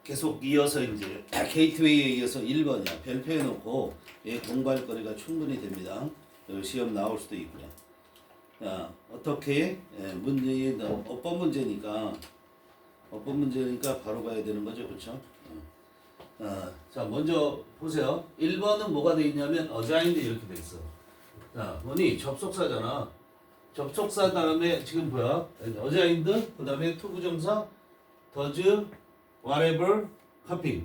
계속 이어서 이제 게이트웨이에 이어서 1번이야. 별표해 놓고 얘 공부할 거리가 충분히 됩니다. 시험 나올 수도 있고요. 자, 어떻게 문제 어법 문제니까 바로 가야 되는 거죠, 그렇죠? 자, 먼저 보세요. 1번은 뭐가 돼 있냐면 어자인드 이렇게 돼 있어. 자, 뭐니 접속사잖아. 접속사 다음에 지금 뭐야? 어자인드 그다음에 투부정사 does whatever copy.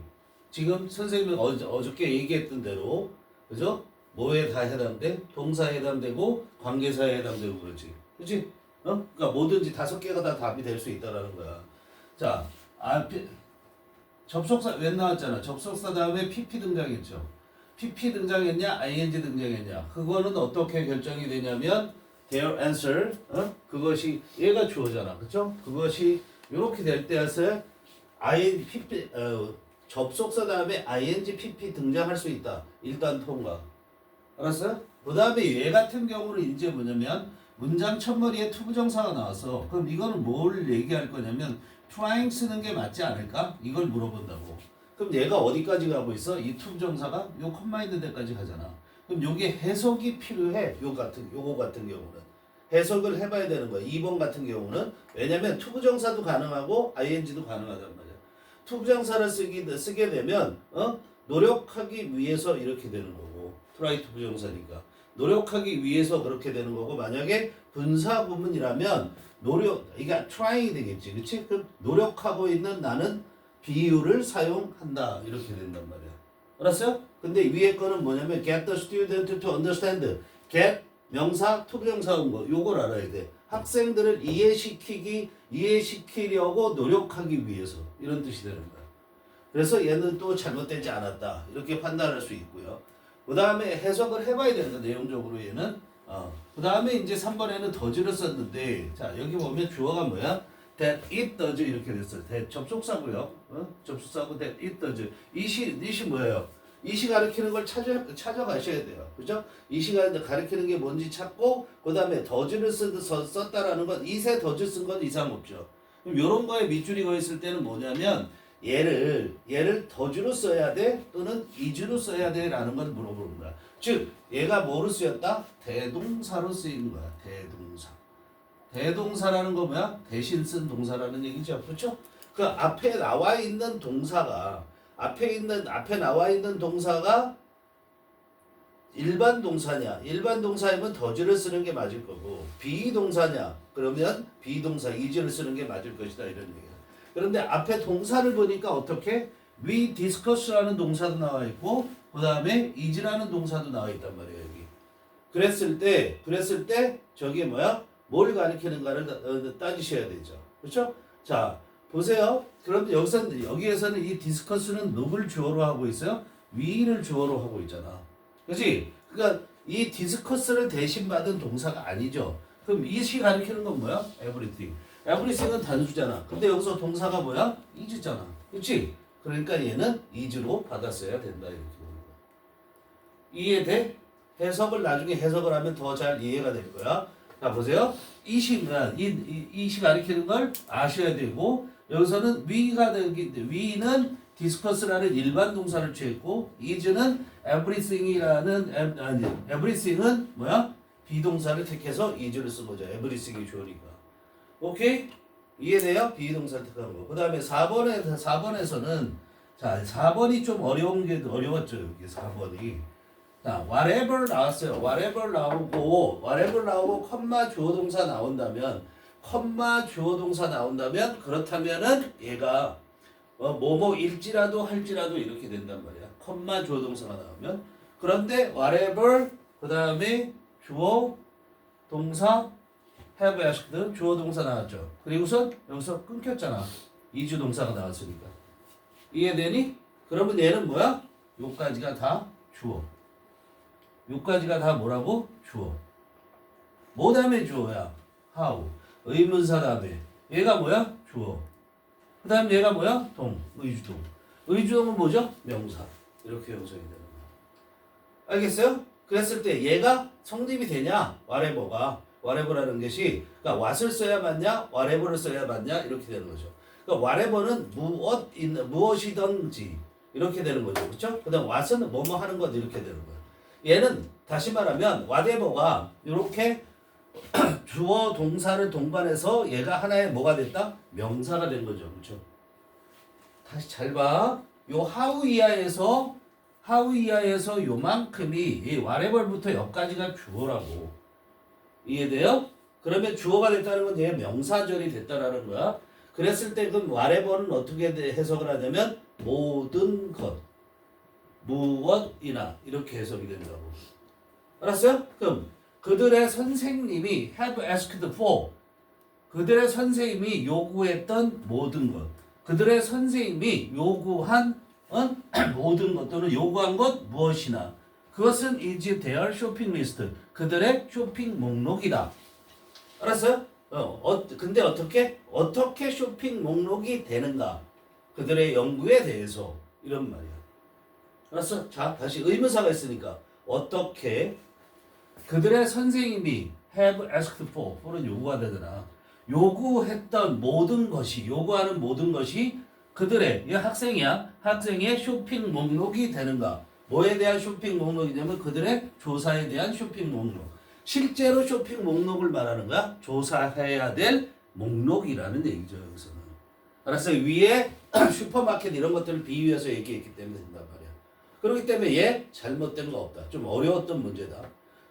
지금 선생님이 어저께 얘기했던 대로 그죠? 뭐에 다 해당돼? 동사에 해당되고 관계사에 해당되고 그렇지. 그렇지? 그러니까 뭐든지 5개가 다 답이 될 수 있다라는 거야. 자, 접속사 왜 나왔잖아. 접속사 다음에 PP 등장했죠. PP 등장했냐, ing 등장했냐. 그거는 어떻게 결정이 되냐면 their answer, 그것이 얘가 주어잖아, 그렇죠? 그것이 이렇게 될 때에서 PP, 접속사 다음에 ing, pp 등장할 수 있다. 일단 통과. 알았어요? 그 다음에 얘 같은 경우는 이제 뭐냐면 문장 첫머리에 투부정사가 나와서 그럼 이거는 뭘 얘기할 거냐면 trying 쓰는 게 맞지 않을까? 이걸 물어본다고. 그럼 얘가 어디까지 가고 있어? 이 투부정사가 요 콤마 있는 데까지 가잖아. 그럼 요게 해석이 필요해. 요거 같은 경우는 해석을 해봐야 되는 거야. 2번 같은 경우는 왜냐면 투부정사도 가능하고 ing도 가능하단 말이야. 투부정사를 쓰게 되면 노력하기 위해서 이렇게 되는 거고 try 투부정사니까 노력하기 위해서 그렇게 되는 거고 만약에 분사 구문이라면 이게 trying이 되겠지, 그렇지? 그럼 노력하고 있는 나는 비유를 사용한다 이렇게 된단 말이야. 알았어요? 근데 위에 거는 뭐냐면 get the student to understand. get 명사, 투부정사 온 거 요걸 알아야 돼. 학생들을 이해시키려고 노력하기 위해서 이런 뜻이 되는 거야. 그래서 얘는 또 잘못되지 않았다 이렇게 판단할 수 있고요. 그 다음에 해석을 해봐야 된다. 내용적으로 얘는 그 다음에 이제 3번에는 does를 썼는데 자 여기 보면 주어가 뭐야? that it does 이렇게 됐어요. that 접속사고요. 접속사고 that it does. it이 뭐예요? it이 가리키는 걸 찾아가셔야 돼요. 그죠? it이 가리키는 게 뭔지 찾고 그 다음에 does를 썼다라는 건 it에 does 쓴 건 이상 없죠. 그럼 요런 거에 밑줄이 거 있을 때는 뭐냐면 얘를 does로 써야 돼 또는 is로 써야 돼 라는 걸 물어보는 거야. 즉 얘가 뭐로 쓰였다? 대동사로 쓰인 거야. 대동사라는 거 뭐야? 대신 쓴 동사라는 얘기죠. 그렇죠? 그 앞에 나와 있는 동사가 앞에 나와 있는 동사가 일반 동사냐? 일반 동사이면 does를 쓰는 게 맞을 거고 비동사냐? 그러면 비동사 is를 쓰는 게 맞을 것이다 이런 얘기야. 그런데 앞에 동사를 보니까 어떻게? we discuss라는 동사도 나와 있고 그 다음에 is라는 동사도 나와 있단 말이에요. 여기. 그랬을 때 저게 뭐야? 뭘 가리키는가를 따지셔야 되죠. 그렇죠? 자 보세요. 그런데 여기에서는 이 discuss는 누굴 주어로 하고 있어요? we를 주어로 하고 있잖아. 그렇지? 그러니까 이 discuss를 대신 받은 동사가 아니죠. 그럼 it이 가리키는 건 뭐야? everything은 단수잖아. 근데 여기서 동사가 뭐야? is잖아. 그렇지? 그러니까 얘는 is로 받았어야 된다 이렇게 보는 거야. 이해돼? 나중에 해석을 하면 더 잘 이해가 될 거야. 자 보세요. it이 가리키는 걸 아셔야 되고 여기서는 we는 discuss라는 일반 동사를 취했고 is는 everything은 뭐야? 비동사를 택해서 is를 쓴 거죠. everything이 주어니까. 오케이? 이해돼요? 비동사를 택한 거. 그 다음에 4번에서는 자 4번이 좀 어려웠죠. 여기 4번이. 자, whatever 나왔어요. whatever 나오고 컴마 주어 동사 나온다면 그렇다면은 얘가 뭐뭐일지라도 할지라도 이렇게 된단 말이야. 컴마 주어 동사가 나오면. 그런데 whatever 그다음에 주어 동사 have asked 주어 동사 나왔죠. 그리고선 여기서 끊겼잖아. 이주 동사가 나왔으니까. 이해되니? 그러면 얘는 뭐야? 요까지가 다 주어. 요까지가 다 뭐라고? 주어. 뭐 다음에 주어야? how. 의문사 다음에. 얘가 뭐야? 주어. 그 다음 얘가 뭐야? 의주동. 의주동은 뭐죠? 명사. 이렇게 형성이 되는 거야. 알겠어요? 그랬을 때 얘가 성립이 되냐? whatever라는 것이 그러니까 what을 써야 맞냐? whatever를 써야 맞냐? 이렇게 되는 거죠. 그러니까 whatever는 무엇이든지 이렇게 되는 거죠. 그렇죠? 그다음 what은 뭐뭐 하는 것 이렇게 되는 거예요. 얘는 다시 말하면 whatever가 이렇게 주어 동사를 동반해서 얘가 하나의 뭐가 됐다? 명사가 된 거죠. 그렇죠? 다시 잘 봐. 요 하우 이하에서 요만큼이 이 whatever부터 여기까지가 주어라고. 이해돼요? 그러면 주어가 됐다는 건 얘 명사절이 됐다라는 거야. 그랬을 때 그럼 whatever는 어떻게 해석을 하냐면 모든 것, 무엇이나 이렇게 해석이 된다고. 알았어요? 그럼 그들의 선생님이 have asked for, 그들의 선생님이 요구했던 모든 것, 그들의 선생님이 요구한 모든 것 또는 요구한 것 무엇이나 그것은 is their shopping list, 그들의 쇼핑 목록이다. 알았어요? 근데 어떻게 쇼핑 목록이 되는가? 그들의 연구에 대해서 이런 말이야. 알았어? 자, 다시 의문사가 있으니까 어떻게 그들의 선생님이 have asked for는 요구가 되잖아. 요구했던 모든 것이 요구하는 모든 것이 그들의 이 학생의 쇼핑 목록이 되는가? 뭐에 대한 쇼핑 목록이냐면 그들의 조사에 대한 쇼핑 목록. 실제로 쇼핑 목록을 말하는 거야. 조사해야 될 목록이라는 얘기죠. 여기서는. 알았어요? 위에 슈퍼마켓 이런 것들을 비유해서 얘기했기 때문에 된단 말이야. 그렇기 때문에 얘 잘못된 거 없다. 좀 어려웠던 문제다.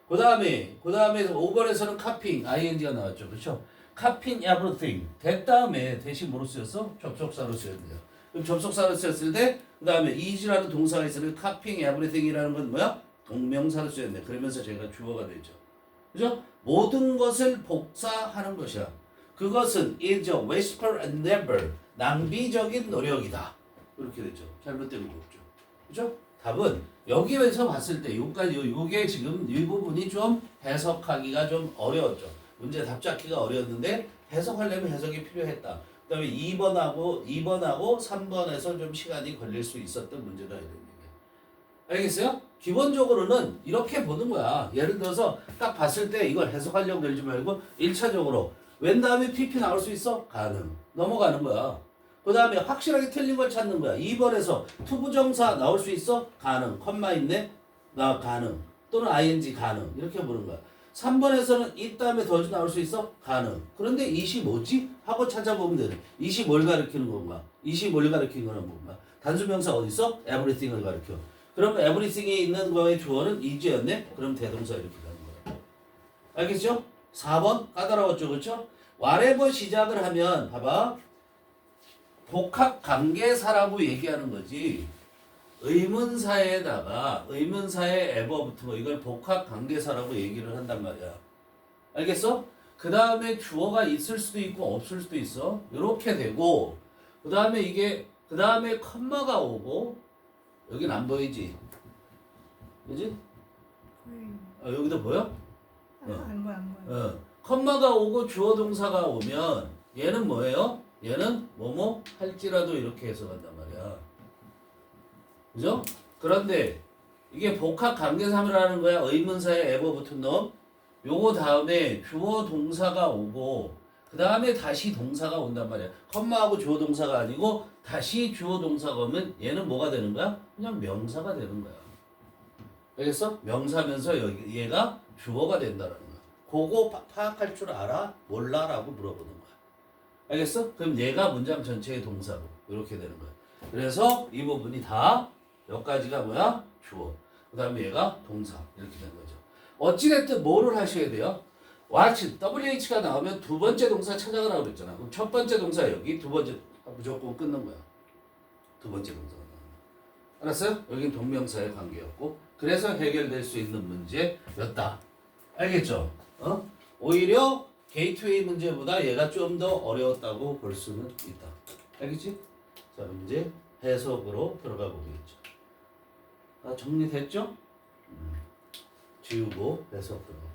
그 다음에 5번에서는 카핑 ing가 나왔죠. 그렇죠? 카핑 everything 됐다음에 대신 뭐로 쓰였어? 접속사로 쓰였네요. 그럼 접속사로 쓰였을 때 그 다음에 is라는 동사가 있으면 카핑 everything이라는 건 뭐야? 동명사로 쓰였네. 그러면서 제가 주어가 되죠. 그죠? 모든 것을 복사하는 것이야. 그것은 is a wasteful endeavor. 낭비적인 노력이다. 이렇게 되죠. 잘못된 거 없죠. 그죠? 답은 여기에서 봤을 때 요게 지금 이 부분이 좀 해석하기가 좀 어려웠죠. 문제 답 잡기가 어려웠는데 해석하려면 해석이 필요했다. 그 다음에 2번하고 3번에서 좀 시간이 걸릴 수 있었던 문제다. 이런 얘기. 알겠어요? 기본적으로는 이렇게 보는 거야. 예를 들어서 딱 봤을 때 이걸 해석하려고 들지 말고 1차적으로 웬 다음에 PP 나올 수 있어? 가능. 넘어가는 거야. 그 다음에 확실하게 틀린 걸 찾는 거야. 2번에서 투부정사 나올 수 있어? 가능. 컴마 있네? 나 가능. 또는 ing 가능. 이렇게 보는 거야. 3번에서는 이 다음에 더즈 나올 수 있어? 가능. 그런데 이시 뭐지? 하고 찾아보면 되네. 이시 뭘 가리키는 건가? 이시 뭘 가리키는 거는 뭔가? 단수명사 어디 있어? everything을 가리켜. 그럼 everything이 있는 거의 주어는 is였네? 그럼 대동사 이렇게 가는 거야. 알겠죠? 4번 까다로웠죠, 그렇죠? whatever 시작을 하면 봐봐. 복합 관계사라고 얘기하는 거지. 의문사에다가 의문사에 ever 붙은 거 이걸 복합 관계사라고 얘기를 한단 말이야. 알겠어? 그 다음에 주어가 있을 수도 있고 없을 수도 있어. 이렇게 되고 그 다음에 컴마가 오고 여긴 안 보이지? 그지? 여기도 보여? 안 보여. 컴마가 오고 주어 동사가 오면 얘는 뭐예요? 얘는 뭐뭐 할지라도 이렇게 해석한단 말이야. 그죠? 그런데 이게 복합 관계사라는 거야. 의문사에 ever 붙은 놈. 요거 다음에 주어 동사가 오고 그 다음에 다시 동사가 온단 말이야. 컴마하고 주어 동사가 아니고 다시 주어 동사가 오면 얘는 뭐가 되는 거야? 그냥 명사가 되는 거야. 알겠어? 명사면서 얘가 주어가 된다는 거야. 그거 파악할 줄 알아? 몰라? 라고 물어보는 거야. 알겠어? 그럼 얘가 문장 전체의 동사로 이렇게 되는 거야. 그래서 이 부분이 다 여기까지가 뭐야? 주어. 그 다음에 얘가 동사 이렇게 된 거죠. 어찌됐든 뭐를 하셔야 돼요? watch, WH가 나오면 두 번째 동사 찾아가라고 그랬잖아. 그럼 첫 번째 동사 여기, 두 번째 무조건 끊는 거야. 두 번째 동사가 나오면. 알았어요? 여긴 동명사의 관계였고 그래서 해결될 수 있는 문제였다. 알겠죠? 오히려 게이트웨이 문제보다 얘가 좀 더 어려웠다고 볼 수는 있다. 알겠지? 자, 이제 해석으로 들어가 보겠죠. 정리됐죠? 지우고 해석 들어가.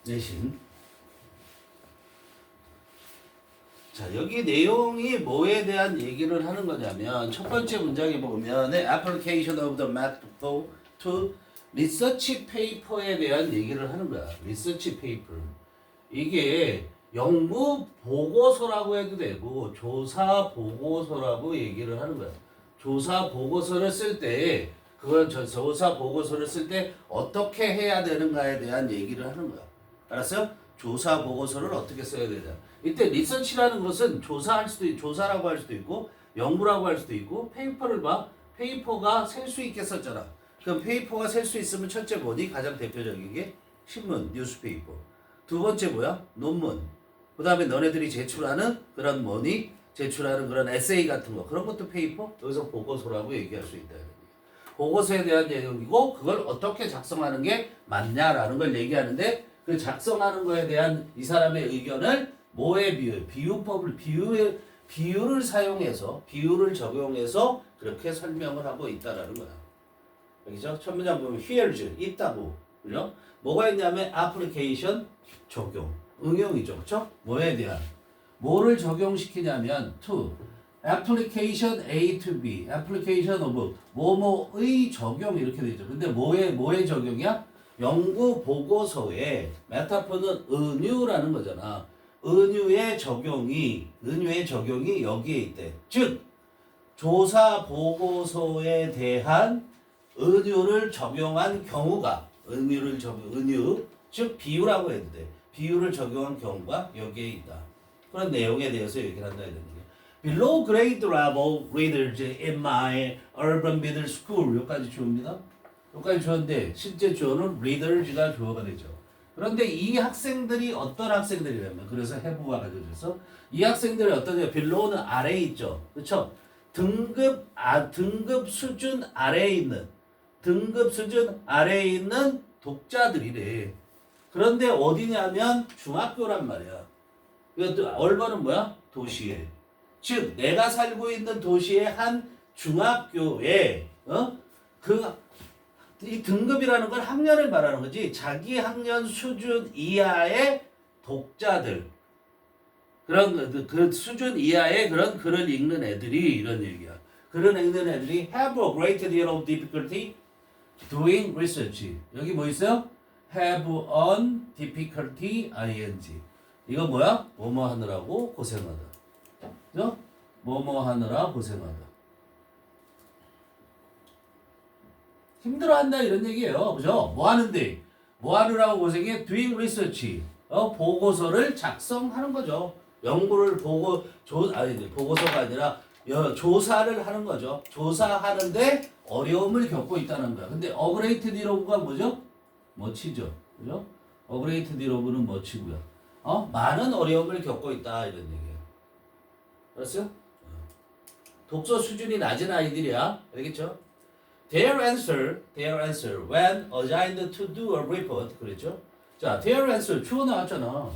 내신. 자, 여기 내용이 뭐에 대한 얘기를 하는 거냐면 첫 번째 문장에 보면 application of the method to 리서치 페이퍼에 대한 얘기를 하는 거야. 리서치 페이퍼. 이게 연구 보고서라고 해도 되고 조사 보고서라고 얘기를 하는 거야. 조사 보고서를 쓸 때 그건 조사 보고서를 쓸 때 어떻게 해야 되는가에 대한 얘기를 하는 거야. 알았어요? 조사 보고서를 어떻게 써야 되냐. 이때 리서치라는 것은 조사라고 할 수도 있고 연구라고 할 수도 있고 페이퍼를 봐. 페이퍼가 셀 수 있게 썼잖아. 그럼 페이퍼가 셀 수 있으면 첫째 뭐니? 가장 대표적인 게 신문, 뉴스페이퍼. 두 번째 뭐야? 논문. 그 다음에 너네들이 제출하는 그런 뭐니? 제출하는 그런 에세이 같은 거. 그런 것도 페이퍼? 여기서 보고서라고 얘기할 수 있다. 보고서에 대한 내용이고 그걸 어떻게 작성하는 게 맞냐라는 걸 얘기하는데 그 작성하는 거에 대한 이 사람의 의견을 뭐에 비유? 비유를 사용해서 비유를 적용해서 그렇게 설명을 하고 있다라는 거야. 여기죠? 첫 문장 보면 here's 있다고. 그죠? 뭐가 있냐면 application 적용. 응용이죠. 그렇죠? 뭐에 대한 뭐를 적용시키냐면 to application A to B. application of 뭐뭐의 적용 이렇게 되죠. 근데 뭐의 적용이야? 연구 보고서에 메타포는 은유라는 거잖아. 은유의 적용이 여기에 있대. 즉 조사 보고서에 대한 은유를 적용한 경우가 은유 즉 비유라고 해도 돼. 비유를 적용한 경우가 여기에 있다. 그런 내용에 대해서 얘기를 한다 이런 얘기야. Below grade level readers in my urban middle school 여기까지 주어입니다. 여기까지 주어인데 실제 주어는 readers가 주어가 되죠. 그런데 이 학생들이 어떤 학생들이냐면 그래서 have가 가져져서 이 학생들이 어떠냐? below는 아래에 있죠. 그렇죠? 등급 수준 아래에 있는 독자들이래. 그런데 어디냐면 중학교란 말이야. 얼버는 뭐야? 도시에. 즉 내가 살고 있는 도시의 한 중학교에 이 등급이라는 건 학년을 말하는 거지. 자기 학년 수준 이하의 독자들. 그런 그 수준 이하의 그런 글을 읽는 애들이 이런 얘기야. 글을 읽는 애들이 have a great deal of difficulty doing research. 여기 뭐 있어요? have on difficulty ing. 이거 뭐야? 뭐뭐 하느라고 고생하다. 그죠? 뭐뭐 하느라 고생하다. 힘들어한다 이런 얘기예요. 그죠? 뭐 하는데? 뭐 하느라고 고생해? doing research. 보고서를 작성하는 거죠. 연구를 보고서가 아니라 조사를 하는 거죠. 조사하는데 어려움을 겪고 있다는 거야. 근데 어그레이트 디로브가 뭐죠? 멋지죠. 그죠? 어그레이트 디로브는 멋지고요. 많은 어려움을 겪고 있다 이런 얘기예요. 알았어요? 독서 수준이 낮은 아이들이야. 알겠죠? Their answer when assigned to do a report. 그랬죠? 자, their answer 주어 나왔잖아.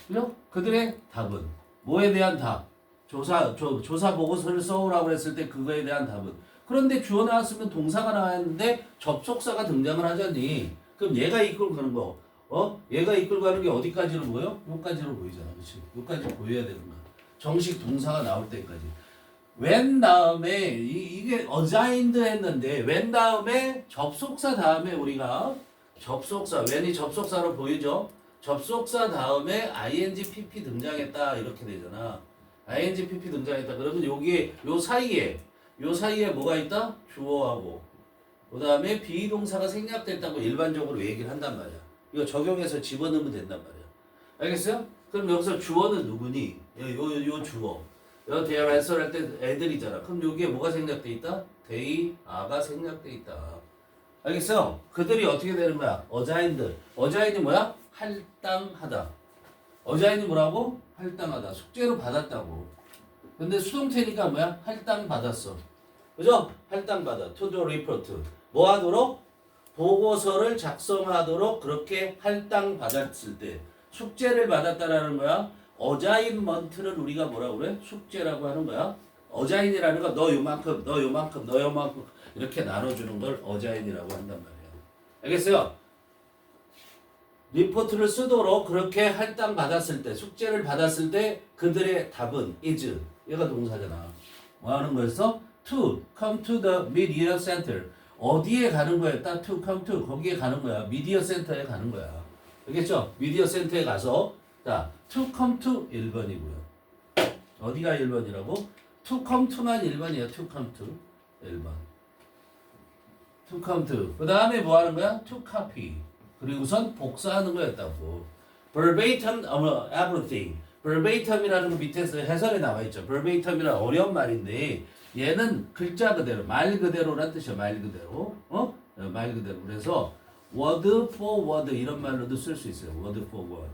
그죠? 그들의 답은 뭐에 대한 답? 조사 보고서를 써오라고 했을 때 그거에 대한 답은. 그런데 주어 나왔으면 동사가 나왔는데 접속사가 등장을 하잖니. 그럼 얘가 이끌고 가는 거. 얘가 이끌고 가는 게 어디까지로 보여? 여기까지로 보이잖아. 그렇지? 여기까지 보여야 되는 거야. 정식 동사가 나올 때까지. when 다음에 이게 assigned 했는데 when 다음에 접속사 다음에 우리가 when이 접속사로 보이죠? 접속사 다음에 ing pp 등장했다 이렇게 되잖아. ing pp 등장했다. 그러면 여기에 요 사이에 뭐가 있다? 주어하고 그 다음에 비동사가 생략됐다고 일반적으로 얘기를 한단 말이야. 이거 적용해서 집어넣으면 된단 말이야. 알겠어요? 그럼 여기서 주어는 누구니? 요 주어. their answer 할 때 애들이잖아. 그럼 여기에 뭐가 생략돼 있다? they are가 생략돼 있다. 알겠어요? 그들이 어떻게 되는 거야? assigned이 뭐야? 할당하다. assigned이 뭐라고? 할당하다. 숙제로 받았다고. 근데 수동태니까 뭐야? 할당 받았어. 그죠? 할당 받아. to do report. 뭐 하도록? 보고서를 작성하도록 그렇게 할당 받았을 때 숙제를 받았다라는 거야. 어자인먼트는 우리가 뭐라고 그래? 숙제라고 하는 거야. 어자인이라는 거 너 요만큼 이렇게 나눠주는 걸 어자인이라고 한단 말이야. 알겠어요? 리포트를 쓰도록 그렇게 할당 받았을 때 숙제를 받았을 때 그들의 답은 is 얘가 동사잖아. 뭐 하는 거였어? to come to the mid-year center. 어디에 가는 거야? 딱 to come to 거기에 가는 거야. 미디어 센터에 가는 거야. 알겠죠? 미디어 센터에 가서 자, to come to 1번이고요. 어디가 1번이라고? to come to만 1번이야. to come to 1번. to come to. 그 다음에 뭐 하는 거야? to copy. 그리고선 복사하는 거였다고. verbatim everything. verbatim이라는 거 밑에서 해설에 나와 있죠. verbatim이란 어려운 말인데 얘는 글자 그대로, 말 그대로란 뜻이야. 말 그대로. 말 그대로. 그래서 word for word 이런 말로도 쓸 수 있어요. word for word.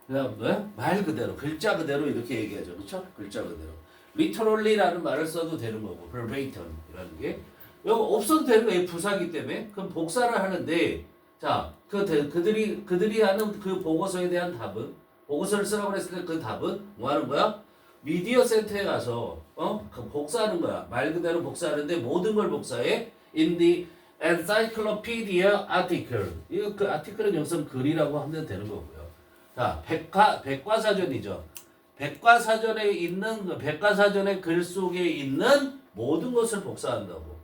그다음 말 그대로, 글자 그대로 이렇게 얘기하죠. 그렇죠? 글자 그대로. literally라는 말을 써도 되는 거고, verbatim이라는 게 이거 없어도 되는 거예요. 부사기 때문에. 그럼 복사를 하는데, 자, 그들이 하는 그 보고서에 대한 답은, 보고서를 쓰라고 했을 때 그 답은 뭐 하는 거야? 미디어 센터에 가서 복사하는 거야. 말 그대로 복사하는데 모든 걸 복사해. In the encyclopedia article. 이거 그 article은 여기서 글이라고 하면 되는 거고요. 자, 백과사전이죠. 백과사전의 글 속에 있는 모든 것을 복사한다고.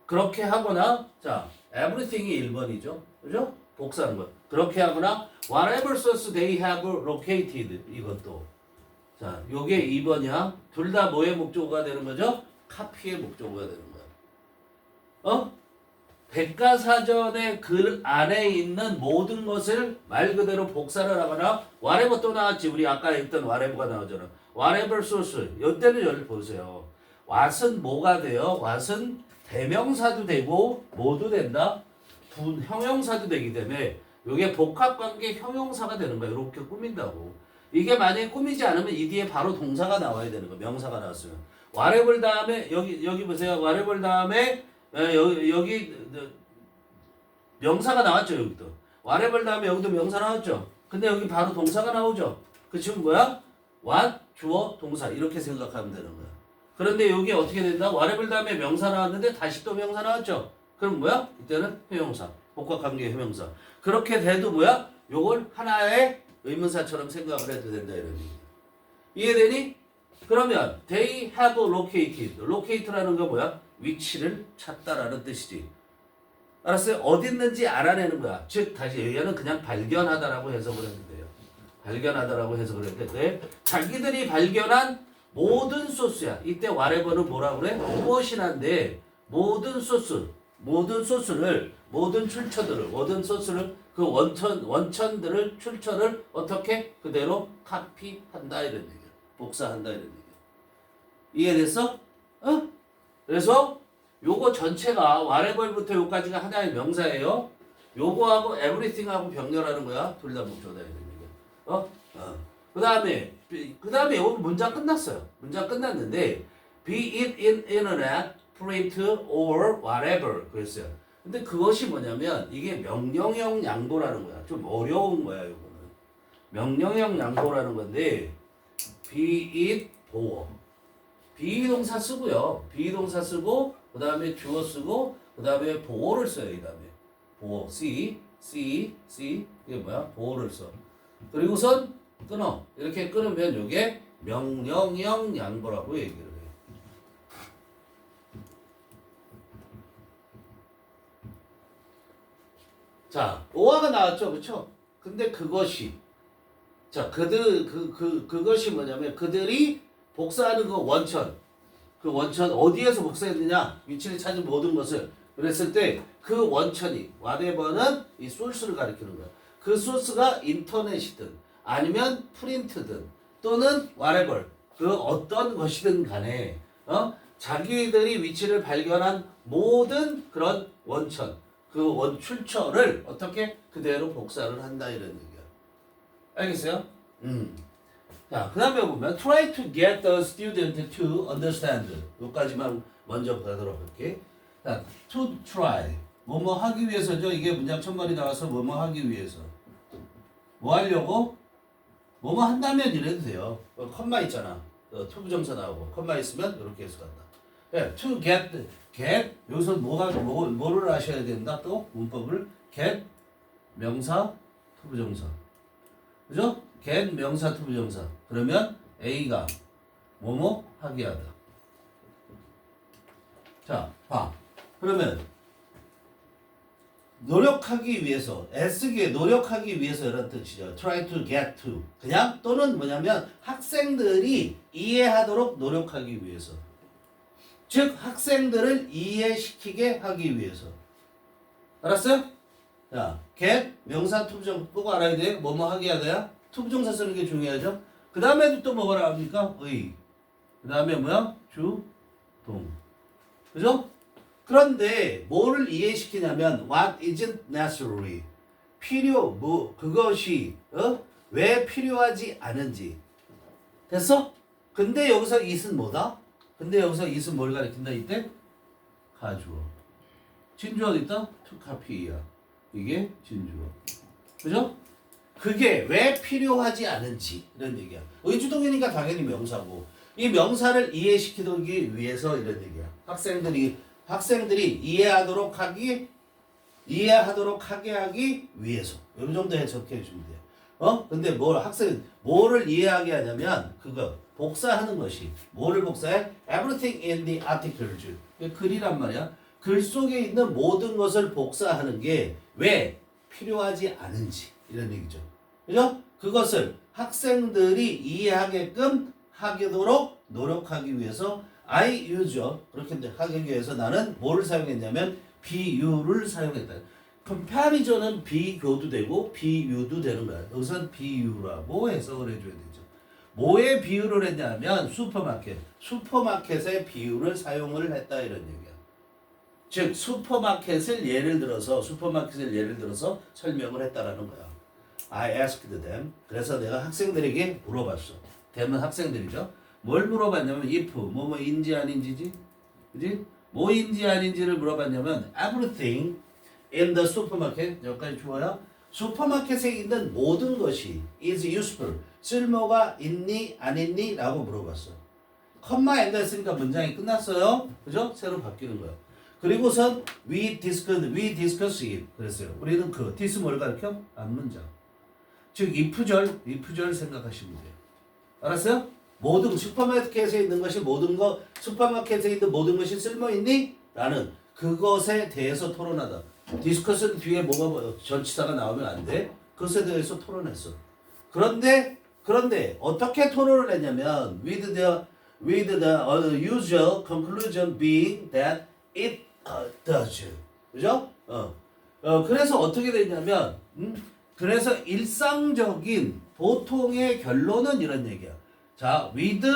그렇게 하거나, 자, everything이 1번이죠. 그죠? 복사하는 거. 그렇게 하거나, whatever source they have located. 이것도. 자, 요게 2번이야. 둘 다 뭐의 목적어가 되는 거죠? 카피의 목적어가 되는 거야. 백과사전의 글 안에 있는 모든 것을 말 그대로 복사를 하거나 whatever 또 나왔지. 우리 아까 했던 whatever가 나오잖아. whatever source. 이때는 여기 보세요. what은 뭐가 돼요? what은 대명사도 되고 뭐도 된다? 형용사도 되기 때문에 이게 복합관계 형용사가 되는 거야. 이렇게 꾸민다고. 이게 만약에 꾸미지 않으면 이 뒤에 바로 동사가 나와야 되는 거야. 명사가 나왔으면. whatever 다음에 여기 보세요. whatever 다음에 여기 명사가 나왔죠. 여기도 whatever 다음에 여기도 명사 나왔죠. 근데 여기 바로 동사가 나오죠. 그 지금 뭐야? what 주어 동사 이렇게 생각하면 되는 거야. 그런데 여기 어떻게 된다? whatever 다음에 명사 나왔는데 다시 또 명사 나왔죠. 그럼 뭐야? 이때는 형용사 복합관계 형용사. 그렇게 돼도 뭐야? 요걸 하나의 의문사처럼 생각을 해도 된다 이런 얘기야. 이해되니? 그러면 they have located. locate라는 거 뭐야? 위치를 찾다라는 뜻이지. 알았어요? 어디 있는지 알아내는 거야. 즉 다시 얘는 그냥 발견하다라고 해석을 해도 돼요. 발견하다라고 해석을 해도 돼. 자기들이 발견한 모든 소스야. 이때 whatever는 뭐라고 그래? 무엇이나인데 모든 소스를 모든 출처들을 모든 소스를 그 원천들을 출처를 어떻게 그대로 카피한다 이런 얘기야. 복사한다 이런 얘기야. 이해됐어? 그래서 요거 전체가 whatever부터 요까지가 하나의 명사예요. 요거하고 everything하고 병렬하는 거야. 둘 다 목적어다 이런 얘기야. 그 다음에 요거 문장 끝났어요. 문장 끝났는데 be it in internet, print or whatever 그랬어요. 근데 그것이 뭐냐면 이게 명령형 양보라는 거야. 좀 어려운 거야 요거는. 명령형 양보라는 건데 be it 보어. 비동사 쓰고요. 비동사 쓰고 그 다음에 주어 쓰고 그 다음에 보어를 써요. 이 다음에 보어 C 이게 뭐야? 보어를 써. 그리고선 끊어. 이렇게 끊으면 이게 명령형 양보라고 얘기를 해요. 자, 오화가 나왔죠, 그렇죠? 근데 그것이 자 그것이 뭐냐면 그들이 복사하는 그 원천 어디에서 복사했느냐? 위치를 찾은 모든 것을 그랬을 때 그 원천이 whatever는 이 소스를 가리키는 거야. 그 소스가 인터넷이든 아니면 프린트든 또는 whatever 그 어떤 것이든 간에 자기들이 위치를 발견한 모든 그런 원천 그 출처를 어떻게 그대로 복사를 한다 이런 얘기야. 알겠어요? 자, 그 다음에 보면 try to get the student to understand 여기까지만 먼저 가도록 할게. 자, to try 뭐뭐 하기 위해서죠. 이게 문장 첫말이 나와서 뭐뭐 하기 위해서 뭐 하려고? 뭐뭐 한다면 이래도 돼요. 컴마 있잖아. 투부정사 나오고 컴마 있으면 이렇게 해석한다. 네, to get 여기서 뭐를 아셔야 된다. 또 문법을 get 명사 투부정사 그죠? get 명사 투부정사 그러면 A가 뭐뭐 하게 하다. 자, 봐. 그러면 노력하기 위해서, 애쓰기, 노력하기 위해서 이런 뜻이죠. try to get to. 그냥 또는 뭐냐면 학생들이 이해하도록 노력하기 위해서. 즉 학생들을 이해시키게 하기 위해서. 알았어요? 자, get 명사 투부정 꼭 알아야 돼. 뭐뭐 하게 하다야. 투부정사 쓰는 게 중요하죠. 그 다음에도 또 뭐라 합니까? 의. 그 다음에 뭐야? 주, 동. 그죠? 그런데 뭐를 이해시키냐면 what isn't necessary. 그것이 왜 필요하지 않은지. 됐어? 근데 여기서 it은 뭐다? 근데 여기서 it은 뭘 가리킨다 이때? 가주어. 진주어 어디 있다? to copy야. 이게 진주어. 그죠? 그게 왜 필요하지 않은지 이런 얘기야. 의주동이니까 당연히 명사고 이 명사를 이해시키기 위해서 이런 얘기야. 학생들이 이해하도록 하게 하기 위해서. 요 정도 해석해 주면 돼. 근데 뭐를 이해하게 하냐면 그거 복사하는 것이 뭐를 복사해? Everything in the articles. 글이란 말이야. 글 속에 있는 모든 것을 복사하는 게 왜 필요하지 않은지 이런 얘기죠. 그죠? 그것을 학생들이 이해하게끔 하도록 노력하기 위해서 I use 그렇게 하기 위해서 나는 뭐를 사용했냐면 비유를 사용했다. comparison은 비교도 되고 비유도 되는 거야. 여기서는 비유라고 해석을 해줘야 되죠. 뭐에 비유를 했냐면 슈퍼마켓의 비유를 사용을 했다 이런 얘기야. 즉 슈퍼마켓을 예를 들어서 설명을 했다라는 거야. I asked them. 그래서 내가 학생들에게 물어봤어. them은 학생들이죠. 뭘 물어봤냐면 if 뭐뭐인지 아닌지지, 그지? 뭐인지 아닌지를 물어봤냐면 everything in the supermarket 여기까지 좋아요. 슈퍼마켓에 있는 모든 것이 is useful 쓸모가 있니 안 있니 라고 물어봤어. 컴마 엔드 했으니까 문장이 끝났어요. 그죠? 새로 바뀌는 거야. 그리고선 we discuss it 그랬어요. 우리는 this 뭘 가르쳐? 앞문장. 즉 if절 생각하시면 돼요. 알았어요? 모든 슈퍼마켓에 있는 것이 슈퍼마켓에 있는 모든 것이 쓸모 있니? 라는 그것에 대해서 토론하다. 디스커스는 뒤에 뭐가 전치사가 나오면 안 돼. 그것에 대해서 토론했어. 그런데 어떻게 토론을 했냐면 with the usual conclusion being that it does. 그죠? 그래서 어떻게 됐냐면 그래서 일상적인 보통의 결론은 이런 얘기야. 자, with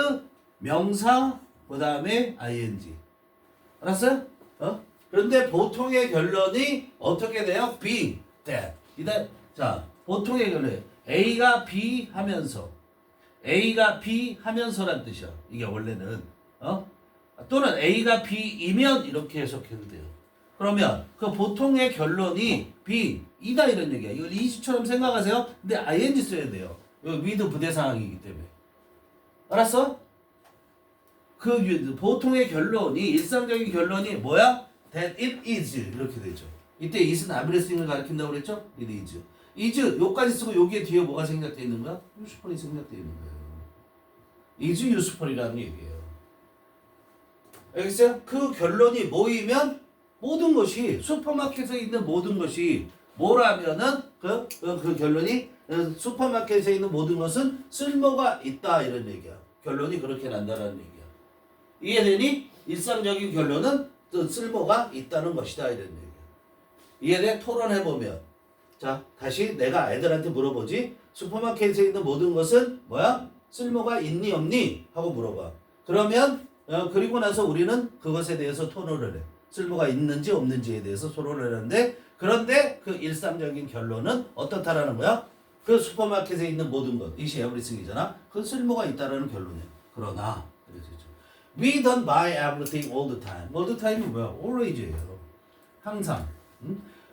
명사 그 다음에 ing. 알았어요? 그런데 보통의 결론이 어떻게 돼요? being that. 자, 보통의 결론 A가 B 하면서란 뜻이야. 이게 원래는 또는 A가 B이면 이렇게 해석해도 돼요. 그러면 그 보통의 결론이 B이다 이런 얘기야. 이걸 이시처럼 생각하세요. 근데 ing 써야 돼요. 여기 with 부대상황이기 때문에. 알았어? 그 보통의 결론이 일상적인 결론이 뭐야? That it is 이렇게 되죠. 이때 it은 everything을 가리킨다고 그랬죠? it is. is 요까지 쓰고 여기에 뒤에 뭐가 생략되어 있는 거야? useful이 생략되어 있는 거예요. is useful이라는 얘기예요. 알겠어요? 그 결론이 모이면 모든 것이 슈퍼마켓에 있는 모든 것이 뭐라면은 그 결론이 슈퍼마켓에 있는 모든 것은 쓸모가 있다 이런 얘기야. 결론이 그렇게 난다라는 얘기야. 이해되니? 일상적인 결론은 또 쓸모가 있다는 것이다 이런 얘기야. 이해돼? 토론해보면 자 다시 내가 애들한테 물어보지 슈퍼마켓에 있는 모든 것은 뭐야? 쓸모가 있니 없니? 하고 물어봐. 그러면 그리고 나서 우리는 그것에 대해서 토론을 해. 쓸모가 있는지 없는지에 대해서 토론을 하는데 그런데 그 일상적인 결론은 어떻다라는 거야? 그 슈퍼마켓에 있는 모든 것, 이시 에브리싱이잖아. 그 쓸모가 있다라는 결론이야. 그러나 We don't buy everything all the time. all the time이 뭐야? always예요. 항상.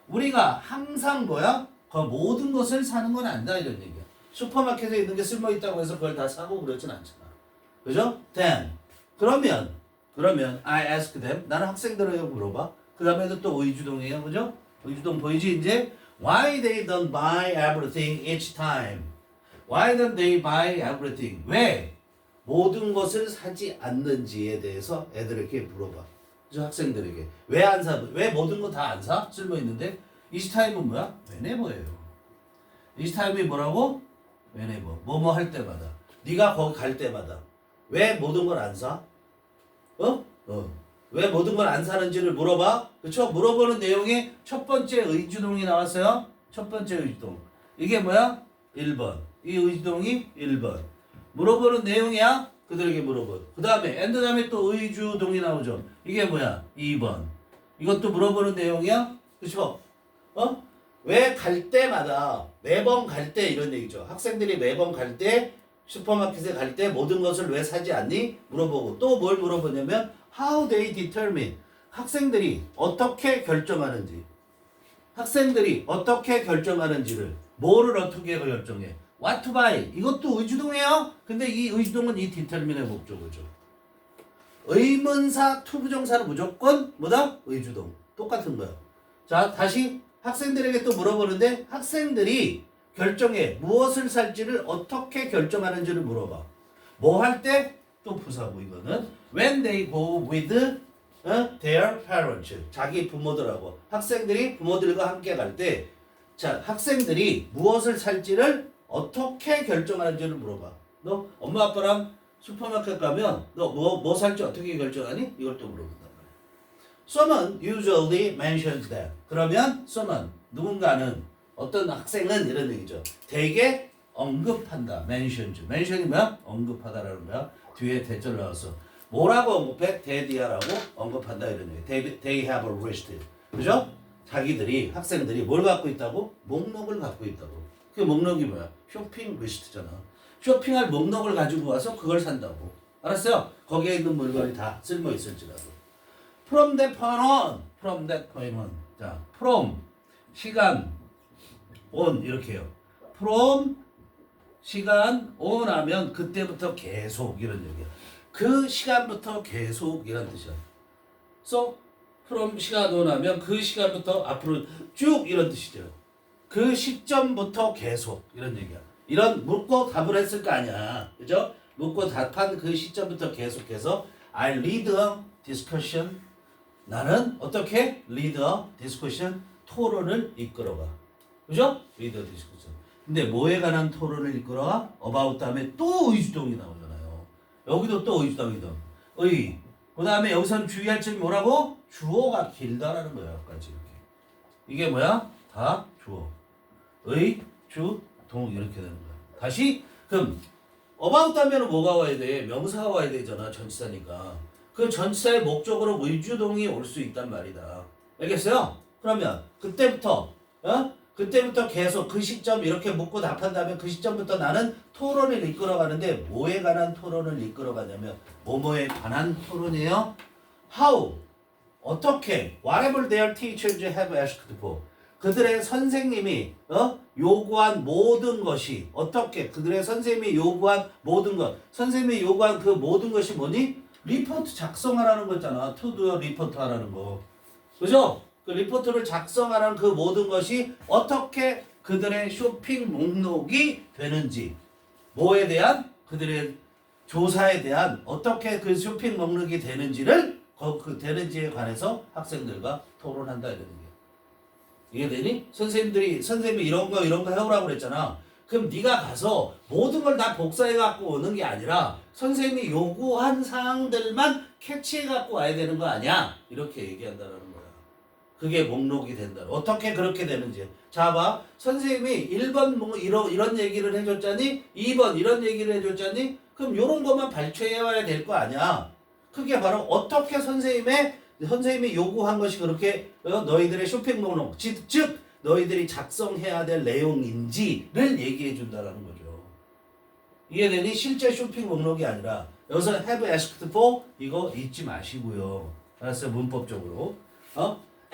우리가 항상 뭐야? 그 모든 것을 사는 건 아니다 이런 얘기야. 슈퍼마켓에 있는 게 쓸모 있다고 해서 그걸 다 사고 그러진 않잖아. 그죠? Then 그러면 I ask them 나는 학생들에게 물어봐. 그 다음에도 또 의주동이에요. 그죠? 의주동 보이지 이제? Why they don't buy everything each time? Why don't they buy everything? 왜 모든 것을 사지 않는지에 대해서 애들에게 물어봐. 그죠? 학생들에게. 왜 안 사? 왜 모든 거 다 안 사? 쓸모 있는데 each time은 뭐야? whenever예요. each time이 뭐라고? whenever. 뭐뭐 할 때마다. 네가 거기 갈 때마다. 왜 모든 걸 안 사? 왜 모든 걸 안 사는지를 물어봐. 그쵸? 물어보는 내용에 첫 번째 의주동이 나왔어요. 첫 번째 의주동. 이게 뭐야? 1번. 이 의주동이 1번. 물어보는 내용이야. 그들에게 물어보. 그 다음에 and 다음에 또 의주동이 나오죠. 이게 뭐야? 2번. 이것도 물어보는 내용이야. 그쵸? 왜 갈 때마다 매번 갈 때 이런 얘기죠. 학생들이 매번 갈 때 슈퍼마켓에 갈 때 모든 것을 왜 사지 않니? 물어보고 또 뭘 물어보냐면 how they determine 학생들이 어떻게 결정하는지 학생들이 어떻게 결정하는지를 뭐를 어떻게 결정해 what to buy 이것도 의주동이에요. 근데 이 의주동은 이 determine의 목적어죠. 의문사 투부정사는 무조건 뭐다? 의주동 똑같은 거야. 자 다시 학생들에게 또 물어보는데 학생들이 결정해 무엇을 살지를 어떻게 결정하는지를 물어봐. 뭐 할 때? 또 부사고 이거는 when they go with their parents 자기 부모들하고 학생들이 부모들과 함께 갈 때 자 학생들이 무엇을 살지를 어떻게 결정하는지를 물어봐. 너 엄마 아빠랑 슈퍼마켓 가면 너 뭐 살지 어떻게 결정하니? 이걸 또 물어본단 말이야. Someone usually mentions that. 그러면 someone 누군가는 어떤 학생은 이런 얘기죠. 대개 언급한다. mention이 뭐야? 언급하다라는 거야. 뒤에 대절 나왔어. 뭐라고 언급해? 대디아라고 언급한다 이런 얘기. They have a list. 그죠? 자기들이 학생들이 뭘 갖고 있다고? 목록을 갖고 있다고. 그 목록이 뭐야? 쇼핑 리스트잖아. 쇼핑할 목록을 가지고 와서 그걸 산다고. 알았어요? 거기에 있는 물건이 다 쓸모 있을지라도. From that point on. 자, from 시간 on 이렇게 해요. from 시간 on 하면 그때부터 계속 이런 얘기야. 그 시간부터 계속 이런 뜻이야. So from 시간 on 하면 그 시간부터 앞으로 쭉 이런 뜻이죠. 그 시점부터 계속 이런 얘기야. 이런 묻고 답을 했을 거 아니야. 그죠? 묻고 답한 그 시점부터 계속해서 I lead a discussion. 나는 어떻게? lead a discussion. 토론을 이끌어가. 그죠? lead a discussion. 근데 뭐에 관한 토론을 이끌어가? about 다음에 또 의주동이 나오잖아요. 여기도 또 의주동이든. 의. 그 다음에 여기서는 주의할 점이 뭐라고? 주어가 길다라는 거야. 여기까지 이렇게. 이게 뭐야? 다 주어. 의, 주, 동 이렇게 되는 거야. 다시 그럼 about 하면은 뭐가 와야 돼? 명사가 와야 되잖아. 전치사니까. 그 전치사의 목적으로 의주동이 올 수 있단 말이다. 알겠어요? 그러면 그때부터 그때부터 계속 그 시점 이렇게 묻고 답한 다음에 그 시점부터 나는 토론을 이끌어가는데 뭐에 관한 토론을 이끌어가냐면 뭐뭐에 관한 토론이에요. How 어떻게 Whatever their teachers have asked for 그들의 선생님이 요구한 모든 것이 어떻게 그들의 선생님이 요구한 모든 것 선생님이 요구한 그 모든 것이 뭐니? 리포트 작성하라는 거잖아. to do 리포트 하라는 거. 그죠? 그 리포트를 작성하라는 그 모든 것이 어떻게 그들의 쇼핑 목록이 되는지 뭐에 대한 그들의 조사에 대한 어떻게 그 쇼핑 목록이 되는지를 그 되는지에 관해서 학생들과 토론한다 이런 얘기야. 이해되니? 선생님이 이런 거 해오라고 그랬잖아. 그럼 네가 가서 모든 걸 다 복사해 갖고 오는 게 아니라 선생님이 요구한 사항들만 캐치해 갖고 와야 되는 거 아니야? 이렇게 얘기한다는 거야. 그게 목록이 된다. 어떻게 그렇게 되는지. 자, 봐. 선생님이 1번 뭐 이런 얘기를 해줬자니 2번 이런 얘기를 해줬자니 그럼 요런 것만 발췌해 와야 될 거 아니야. 그게 바로 어떻게 선생님이 요구한 것이 그렇게 너희들의 쇼핑 목록 즉 너희들이 작성해야 될 내용인지를 얘기해 준다라는 거죠. 이해되니? 실제 쇼핑 목록이 아니라 여기서 have asked for 이거 잊지 마시고요. 알았어요? 문법적으로.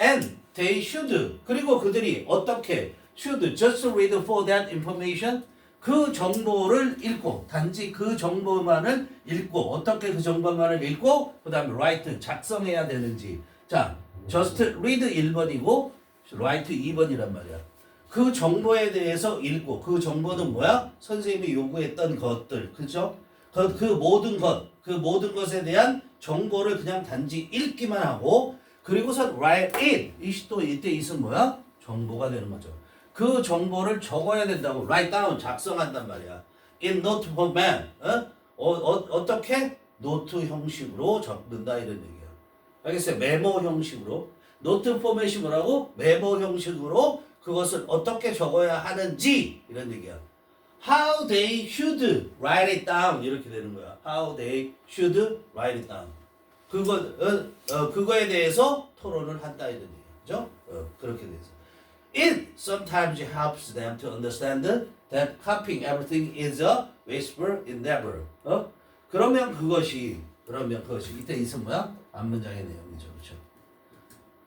And they should 그리고 그들이 어떻게 should just read for that information 그 정보를 읽고 단지 그 정보만을 읽고 어떻게 그 정보만을 읽고 그 다음에 write 작성해야 되는지 자 just read 1번이고 write 2번이란 말이야. 그 정보에 대해서 읽고 그 정보는 뭐야? 선생님이 요구했던 것들 그죠? 그 모든 것에 대한 정보를 그냥 단지 읽기만 하고 그리고서 write it 이시 또 이때 있으면 뭐야? 정보가 되는 거죠. 그 정보를 적어야 된다고 write down 작성한단 말이야. in note format 어떻게? 노트 형식으로 적는다 이런 얘기야. 알겠어요? 메모 형식으로. 노트 포맷이 뭐라고? 메모 형식으로 그것을 어떻게 적어야 하는지 이런 얘기야. How they should write it down 이렇게 되는 거야. How they should write it down. 그거에 대해서 토론을 한다 이런 얘기죠. 그렇게 돼서. It sometimes helps them to understand that copying everything is a wasteful endeavor. 그러면 그것이 이때 있으면 뭐야? 앞문장의 내용이죠. 그렇죠?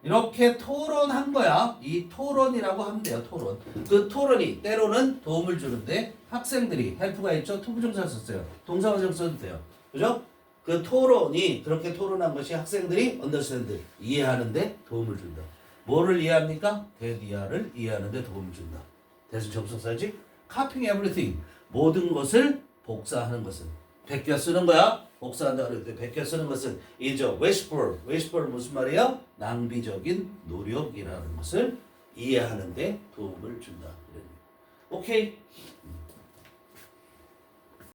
이렇게 토론한 거야. 이 토론이라고 하면 돼요. 토론. 그 토론이 때로는 도움을 주는데 학생들이 헬프가 있죠. 투부정사 썼어요. 동사원형 써도 돼요. 그죠? 그 토론이 그렇게 토론한 것이 학생들이 understand 이해하는데 도움을 준다. 뭐를 이해합니까? 대디아를 이해하는데 도움을 준다. 대신 접속사지? copying everything 모든 것을 복사하는 것은 베껴 쓰는 거야. 복사한다 그럴 때 베껴 쓰는 것은 is a wasteful. wasteful 무슨 말이에요? 낭비적인 노력이라는 것을 이해하는데 도움을 준다. 오케이.